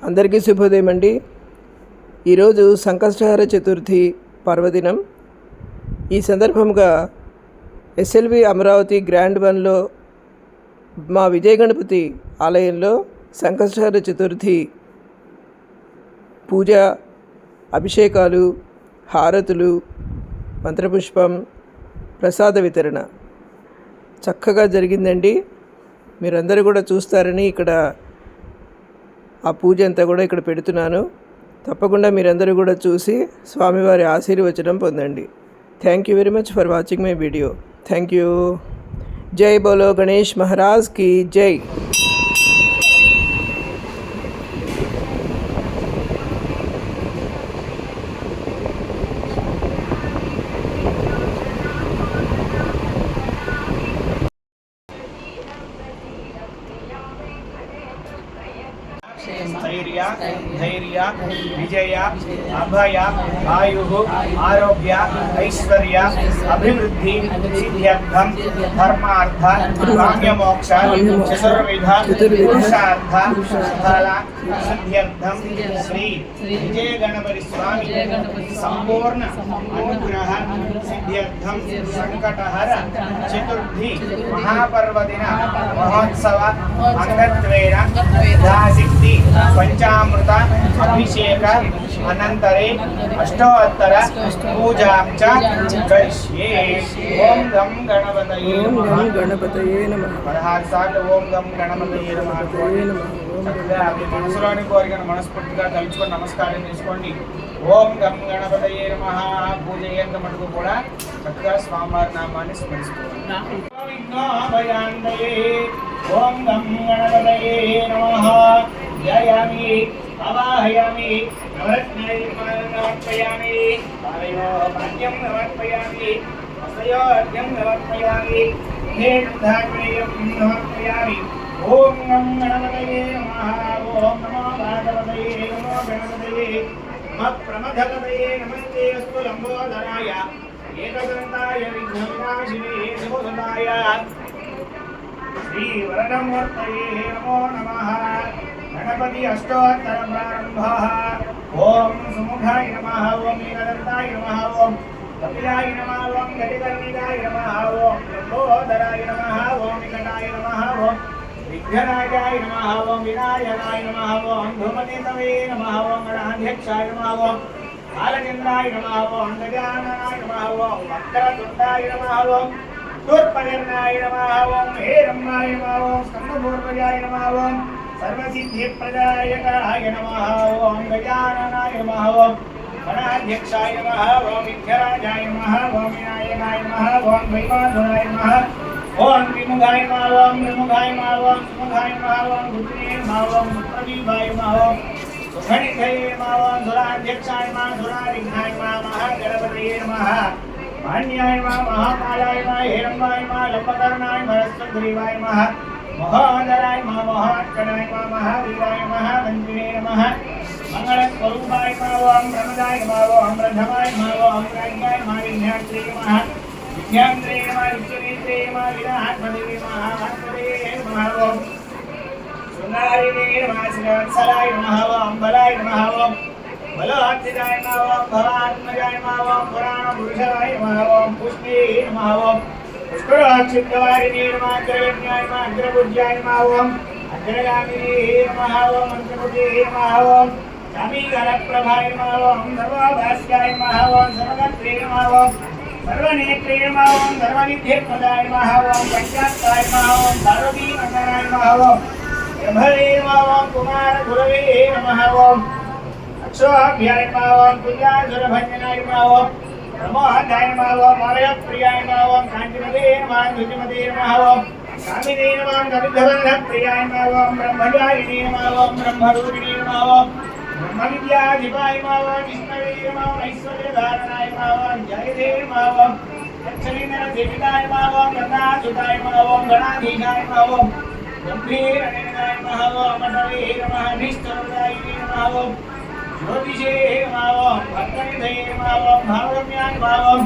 అందరికీ శుభోదయం అండి. ఈరోజు సంకష్టహర చతుర్థి పర్వదినం. ఈ సందర్భంగా ఎస్ఎల్వి అమరావతి గ్రాండ్ వన్లో మా విజయ గణపతి ఆలయంలో సంకష్టహర చతుర్థి పూజ, అభిషేకాలు, హారతులు, మంత్రపుష్పం, ప్రసాద వితరణ చక్కగా జరిగిందండి. మీరందరూ కూడా చూస్తారని ఇక్కడ ఆ పూజ అంతా కూడా ఇక్కడ పెడుతున్నాను. తప్పకుండా మీరందరూ కూడా చూసి స్వామివారి ఆశీర్వచనం పొందండి. Thank you very much for watching my video. Thank you. జై బోలో గణేష్ మహారాజ్ की जय. स्थैर्य धैर्य विजय अभय आयु आरोग्य ऐश्वर्य अभिवृद्धि सिद्ध्यर्थम धर्मार्थ काम्यमोक्ष चतुर्विध पुरुषार्थ फल सिद्ध्यर्थम श्री विजय गणपति स्वामी संपूर्ण अनुग्रह सिद्ध्यर्थम संकटहर चतुर्थी महापर्वदिन महोत्सव अंगत्वेन यथाशक्ति पंचामृत अभिषेक अनंतरे अष्टोत्तर पूजा च करिष्ये. ओम गम गणपतये नमः. 16 సార్లు ఓం గం గణపతయే నమః. చక్కగా మీ మనసులోని కోరికను మనస్ఫూర్తిగా తలుచుకొని నమస్కారం చేసుకోండి. ఓం గం గణపతయే నమః. పూజ అయ్యేంత మటుకు కూడా చక్కగా స్వామివారి నామాన్ని స్మరిస్తున్నాను. ఓం గం గణపతయే నమః. ధ్యాయామి అవాహయామి నవరత్నైర్మర్పయామి పాదయో పాద్యం సమర్పయామి హస్తయో అర్ఘ్యం సమర్పయామి నేత్రాగ్నేయం సమర్పయామి. ఓం గం గణపతయే నమః. ఓం నమో భాగవతయే నమో గణపతయే నమః ప్రమథపతయే నమస్తే అస్తు లంబోదరాయ ఏకదంతాయ విఘ్నవినాశినే శుభోదయాయ శ్రీ వరదమూర్తయే నమో నమః. गणपति अष्टोत्तर प्रारंभः. ओम सुमुखाय नमः. ओम नीलदंताय नमः. ओम कपिलाय नमः. ओम गजकर्णिकाय नमः. ओम लंबोदराय नमः. ओम विकटाय नमः. ओम विघ्नराजाय नमः. ओम विनायकाय नमः. ओम धूमकेतवे नमः. ओम गणाध्यक्षाय नमः. ओम बालचंद्राय नमः. ओम गजाननाय नमः. ओम वक्रतुंडाय नमः. ओम शूर्पकर्णाय नमः. ओम हेरम्बाय नमः. ओम स्कंदपूर्वजाय नमः. ओम सर्वसिद्धिप्रदायकाय नमः. ओम गजाननाय नमः. ओम गणाध्यक्षाय नमः. ओम विघ्नराजाय नमः. ओम विनायकाय नमः. ओम वैमाधुराय नमः. ओम विमुखाय नमः. ओम विमुखाय नमः. ओम सुमुखाय नमः. ओम रुद्रे नमः. ओम सुप्रदीपाय नमः. ओम सुखनिधये नमः. ओम सुराध्यक्षाय नमः. सुरारिघ्नाय नमः. महागणपतये नमः. मान्याय नमः. महाकालाय नमः. हेरम्बाय नमः. लंबकर्णाय नमः. सुग्रीवाय नमः. महोदराय नमः. महोत्कटाय नमः. महावीराय नमः. मंत्रिणे नमः. मंगलस्वरूपाय नमः. ओम प्रमदाय नमः. ओम प्रथमाय नमः. ओम राज्ञाय नमः. विज्ञात्रे नमः. विज्ञात्रे नमः. विष्णुनेत्रे नमः. विराट्पदे नमः. वात्पदे नमः. ओम सुंदरारिणे नमः. श्रीवत्सलाय नमः. ओम बलाय नमः. ओम बलोत्थिताय नमः. ओम भवात्मजाय नमः. ओम पुराणपुरुषाय नमः. ओम पुष्णे नमः. ओम पुष्कराक्षिप्तवारिणे नमः. अग्रगण्याय नमः. अग्रपूज्याय नमः. ओम अग्रगामिने नमः. ओम मंत्रपुजे नमः. ओम स्वामीकरप्रभाय नमः. ओम सर्वभास्याय नमः. ओम सर्वगत्रे नमः. ओम सर्वनेत्रे नमः. ओम सर्वनिध्यप्रदाय नमः. ओम पंचात्ताय नमः. ओम पार्वतीनन्दनाय नमः. ओम ब्रह्मणे नमः. ओम कुमारगुरवे नमः. ओम अक्षोभ्याय नमः. ओम पूजासुरभञ्जनाय नमः. ओम नमोहदाय नमः. ओम मलयप्रियाय नमः. ओम कान्तिमते नमः. धुतिमते नमः. ओम कामिने नमः. कविधवल्लभप्रियाय नमः. ओम ब्रह्मचारिणे नमः. ओम ब्रह्मरूपिणे नमः. ओम ब्रह्मविद्याधिपाय नमः. ओम विष्णवे नमः. ओम ऐश्वर्यधारणाय नमः. ओम जयदे नमः. ओम लक्ष्मीनरसेविताय नमः. ओम गणासुताय नमः. ओम गणाधीशाय नमः. ओम गंभीरनेत्राय नमः. ओम अटवे नमः. अभीष्टप्रदायिने नमः. ओम ज्योतिषे नमः. ओम भक्तनिधये नमः. ओम भावरम्याय नमः. ओम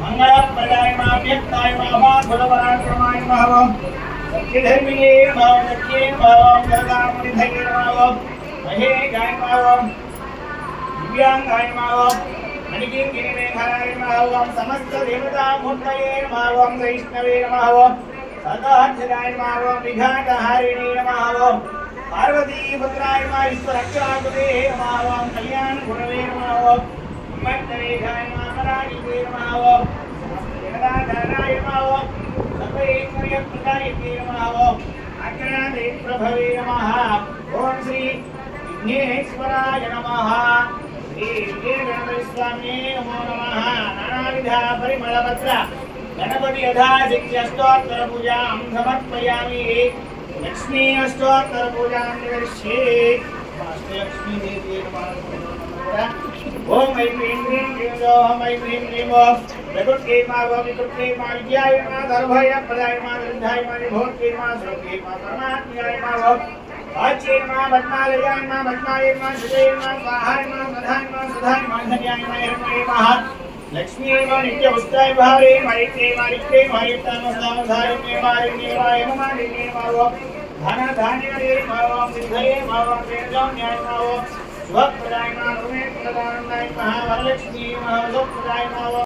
मंगलप्रदाय नमः. व्यक्ताय नमः. गुणपराक्रमाय नमः. ओम सत्यधर्मिणे नमः. सत्ये नमः. ओम जगदामनिधये नमः. ओम महेशाय नमः ओम दिव्यांगाय नमः ओम मणिकिंकिणी मेघाय नमः ओम समस्त देवता मूर्तये नमः ओम वैष्णवे नमः ओम सदार्थाय नमः ओम विघातहारिणे नमः ओम पार्वती पुत्राय नमः ईश्वरक्षाकृते नमः ओम कल्याण गुणवे नमः ओम मन्त्रेशाय नमः पराजिते नमः ओम जगदाधाराय नमः ओम सर्वैश्वर्यप्रदाय नमः ओम अग्रनादे प्रभवे नमः ओम श्री विघ्नेश्वराय नमः श्री गणपतिस्वामिने नमो नमः नानाविधा परिमलपत्र गणपति यथाशक्ति अष्टोत्तर पूजां समर्पयामि लक्ष्मी अष्टोत्तर पूजां करिष्ये अष्टलक्ष्मी देवी नमः ओम ऐं ह्रीं ह्रीं क्लीं ओम ऐं ह्रीं क्लीं ओम प्रकृत्यै मा विकृत्यै मा विद्यायै मा धर्मयै प्रदायै मा विरुद्धायै मा निभोत्यै मा सर्वै मा परमात्म्यायै मा वाच्यै मा पद्मालयाय मा पद्मायै मा सुजयै मा स्वाहाय मा स्वधाय मा सुधाय मा धन्याय मा हिरण्मये मा लक्ष्मी मा नित्यपुष्टाय भावे मायित्यै मा नित्यै मा युक्तानुसारधारिणे मा हिरण्ये मा हेममालिन्ये मा धन धान्यये मा सिद्धये मा वेदोन्याय मा शुभप्रदाय मा प्रदानन्दाय मा वरलक्ष्मी मा शुभप्रदाय मा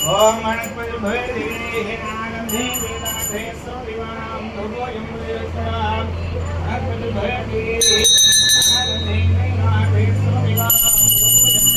ओम गणपति भय देवे नागंधे वेदांते सर्वविवानां भगवयं वेदस्वराम गणपति भय देवे नागंधे वेदांते सर्वविवानां भगवयं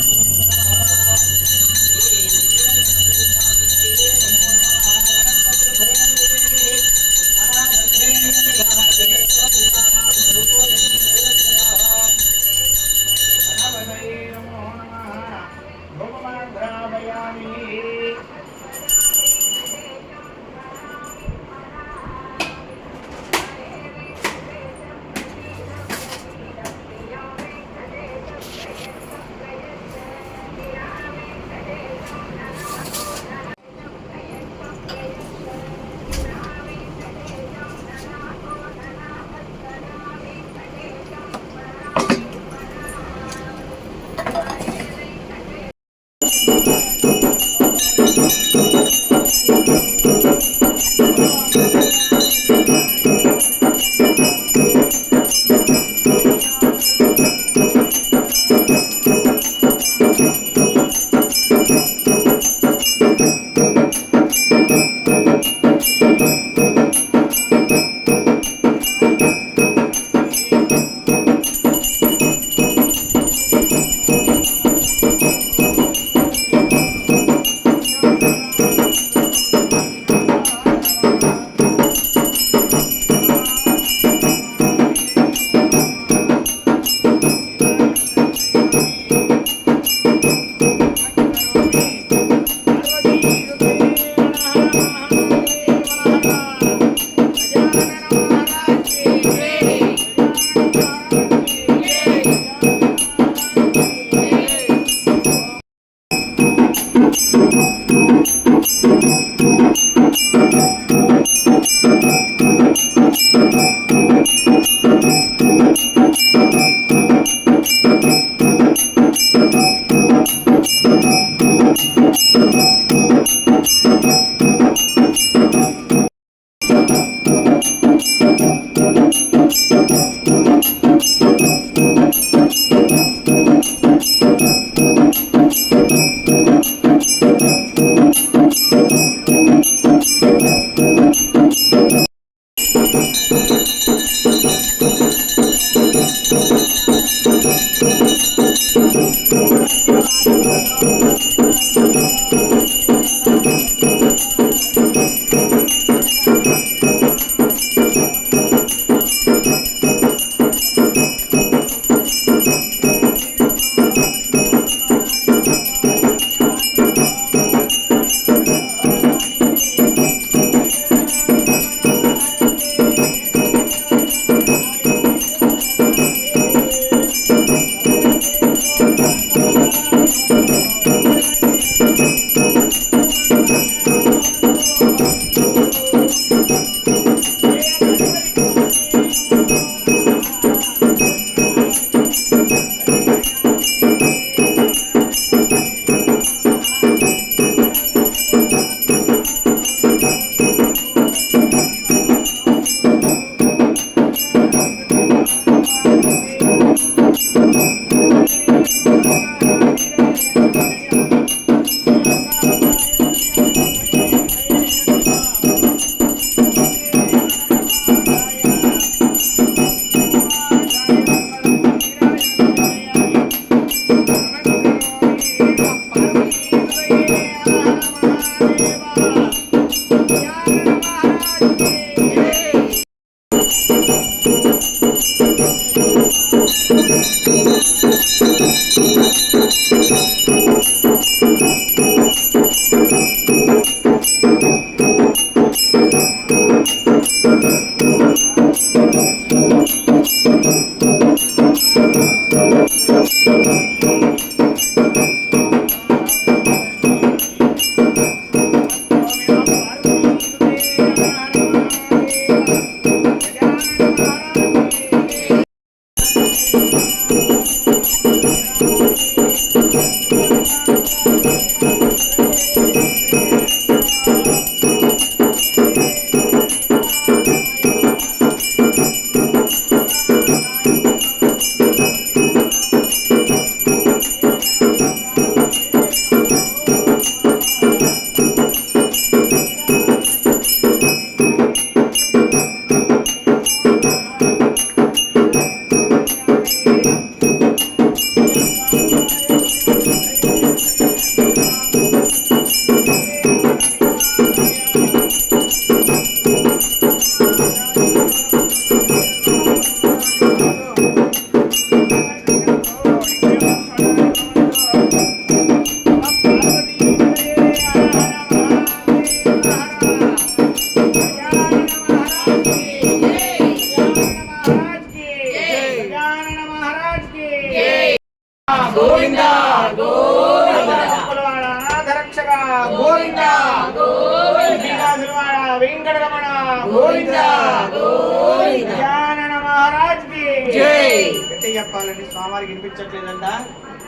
గజానన మహారాజ్ కి జై. గట్టి చెప్పాలండి, స్వామివారికి వినిపించట్లేదంట,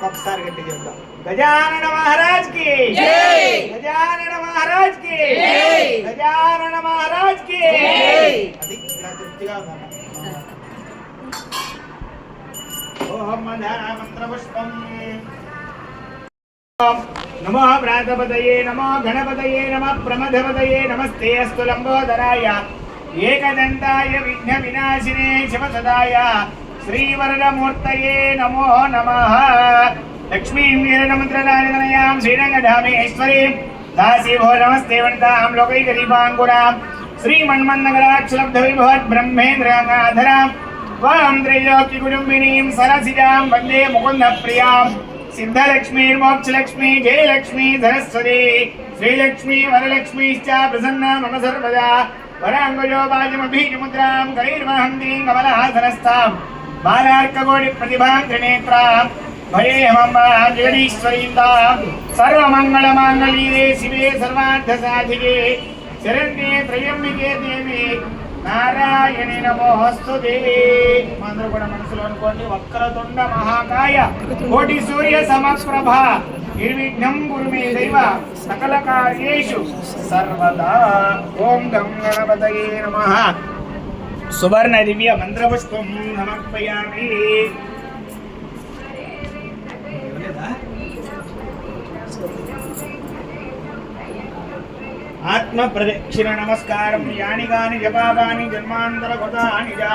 ఒకసారి గట్టి చెప్తాం. గజానన మహారాజ్ కి జై. గజానన మహారాజ్ కి జై. గజానన మహారాజ్ కి జై. అది ఇలా తృప్తిగా ఉందన్న. ఓం మంత్రపుష్పం. నమో ప్రాతపతయే నమో గణపతయే నమ ప్రమథపతయే నమస్తే అస్తు లంబోదరాయ ఏకదంతాయ విఘ్న వినాశినే శివసదాయ శ్రీవరదమూర్తయే నమో నమః. లక్ష్మీం వీరనమంత్రదానతనయాం శ్రీరంగధామేశ్వరీం దాసీభో నమస్తే వంతాం లోకైకదీపాంకురాం శ్రీమన్మన్నగరాక్షలబ్ధ విభవద్ బ్రహ్మేంద్రగంగాధరాం వాం త్రైలోక్యకుటుంబినీం సరసిజాం వందే ముకుంద ప్రియాం సిద్ధలక్ష్మీర్మోక్షలక్ష్మీ జయలక్ష్మీ సరస్వతి శ్రీలక్ష్మీ వరలక్ష్మీశ్చ ప్రసన్నా మమ సర్వదా వరాంగజో బాజమభీజముద్రాం కరైర్వహంతీం కమలహాసనస్థాం బాలార్కకోటి ప్రతిభాం త్రినేత్రాం భయేహమమ్మాం జగదీశ్వరీందాం సర్వమంగళమాంగళ్యే శివే సర్వార్థసాధికే శరణ్యే త్రయంబికే దేవి నారాయణి నమోస్తుతే. అందరూ కూడా మనసులో అనుకోండి. వక్రతుండ మహాకాయ కోటి సూర్య సమప్రభ నిర్విఘ్నం కురు మే దైవ సకల కార్యేషు సర్వదా. ఓం గం గణపతయే నమః. సువర్ణ దివ్య మంత్రపుష్పం సమర్పయామి. ఆత్మ ప్రదక్షిణ నమస్కారం. యాని గాని జపాపాని జన్మాంతర కృతాని జా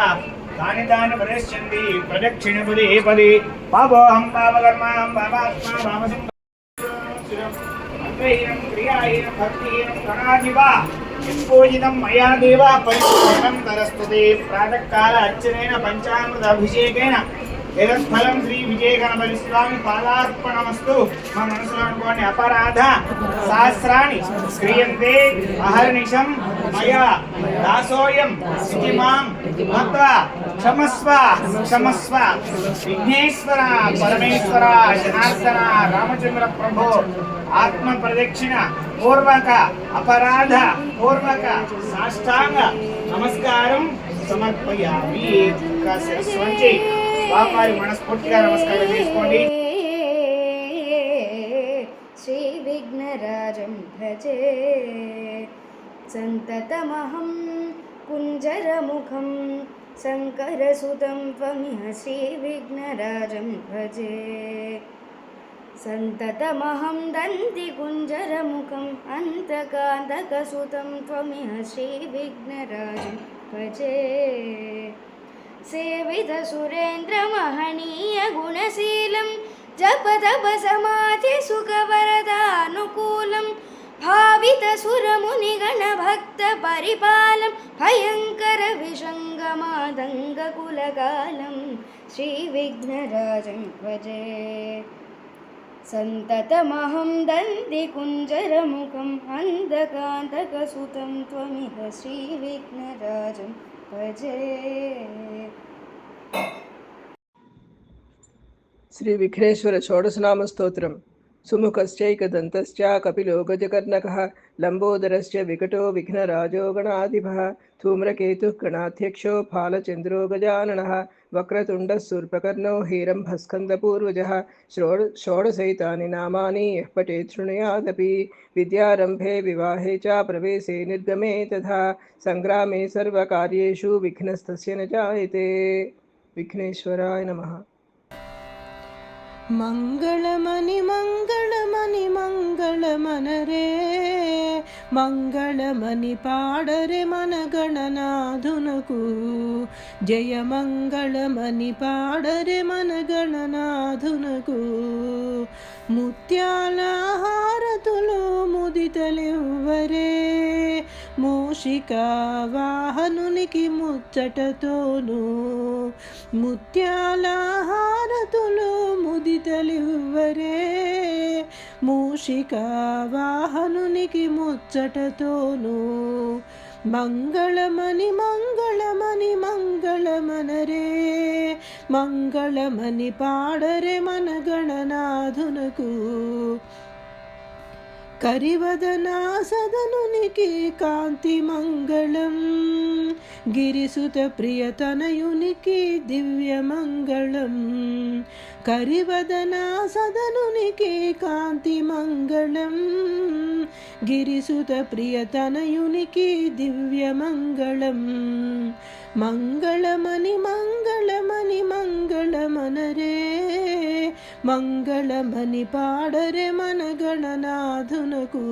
తాని తాని ప్రదర్శంతి ప్రదక్షిణ పదే పదే. పాపోహం పాపకర్మాహం పాపాత్మా పాపసంహీనం క్రియాహీనం భక్తిహీనం గణాధిపా పూజితం మయా దేవ పరిపూర్ణం తరస్తుతే. ప్రాతకాల అర్చనైన పంచామృత అభిషేకేన ఏతత్ఫలం శ్రీ విజయ గణపతి స్వామి పాదార్పణమస్తు. మా మనసులో అనుకోండి. అపరాధ సహస్రాణి క్రియంతే అహర్నిశం మయా దాసోయం స్థితిమాం మత్వా క్షమస్వ క్షమస్వ. విఘ్నేశ్వర పరమేశ్వర జనార్దన రామచంద్ర ప్రభో ఆత్మ ప్రదక్షిణ పూర్వక అపరాధ పూర్వక సాష్టాంగ నమస్కారం సమర్పయామి. శిరస్సు వంచి స్వామివారి మనస్ఫూర్తిగా నమస్కారం చేసుకోండి. శ్రీ విఘ్నరాజం భజే సంతతమహం కుంజరముఖం శంకరసుతం త్వమిహ శ్రీ విఘ్నరాజం భజే సంతతమహం దంతి కుంజరముఖం అంతకాంతకసుతం త్వమిహ శ్రీ విఘ్నరాజం భజే సేవిత సురేంద్ర మహనీయ గుణశీలం జపతప సమాధి సుఖవరదానుకూలం భావిత సురమునిగణ భక్త పరిపాలం భయంకర విషంగమాదంగ కులకాలం శ్రీ విఘ్నరాజం భజే సంతతమహం దంతి కుంజరముఖం అంధకాంతకసుతం త్వమిహ శ్రీ విఘ్నరాజం భజే. శ్రీ విఘ్నేశ్వర షోడశనామ స్తోత్రం. సుముఖశ్చైకదంతశ్చ కపిలో గజకర్ణకః లంబోదరశ్చ వికటో విఘ్నరాజో గణాధిపః ధూమ్రకేతుః గణాధ్యక్షో ఫాలచంద్రో గజాననः వక్రతుండः శూర్పకర్ణో హేరంభస్కందపూర్వజः షోడశైతాని నామాని యః పఠేత్ శృణుయాదపి విద్యారంభే వివాహే చ ప్రవేశే నిర్గమే తథా సంగ్రామే సర్వకార్యేషు విఘ్నస్తస్య న జాయతే. విఘ్నేశ్వరాయ నమః. మంగళమని మంగళమని మంగళమనరే మంగళమని పాడరే మన గణనాథునకు జయ మంగళమని పాడరే మన గణనాథునకు ముత్యాల హారతులు ముదితలివ్వరే మూషిక వాహనునికి ముచ్చటతోను ముత్యాల హారతులు ముదితలివ్వరే మూషిక వాహనునికి ముచ్చటతోను మంగళమని మంగళమని మంగళమనరే మంగళమని పాడరే మన గణనాథునకు కరివదనా సదనునికి కాంతి మంగళం, గిరిసుత ప్రియతనయునికి దివ్య మంగళం. కరివదనా సదనునికి కాంతి మంగళం, గిరిసుత ప్రియతనయునికి దివ్య మంగళం. మంగళమని మంగళమని మంగళమనరే, మంగళమని పాడరే మన గణనాథునకు.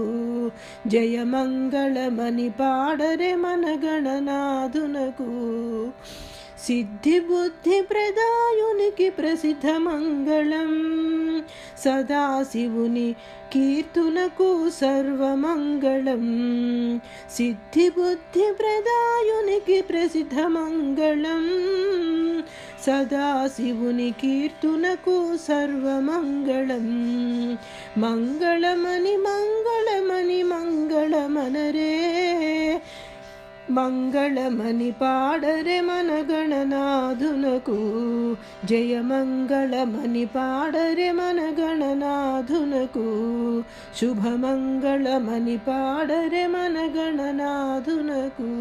జయ మంగళమని పాడరే మన గణనాథునకు. సిద్ధి బుద్ధి ప్రదాయునికి ప్రసిద్ధ మంగళం, సదాశివుని కీర్తునకు సర్వమంగళం. సిద్ధి బుద్ధి ప్రదాయునికి ప్రసిద్ధ మంగళం, సదాశివుని కీర్తునకు సర్వమంగళం. మంగళమని మంగళమని మంగళమనరే, మంగళమని పాడరే మన గణనాథునకు. జయ మంగళమని పాడరే మన గణనాథునకు. శుభమంగళమని పాడరే మన గణనాథునకు.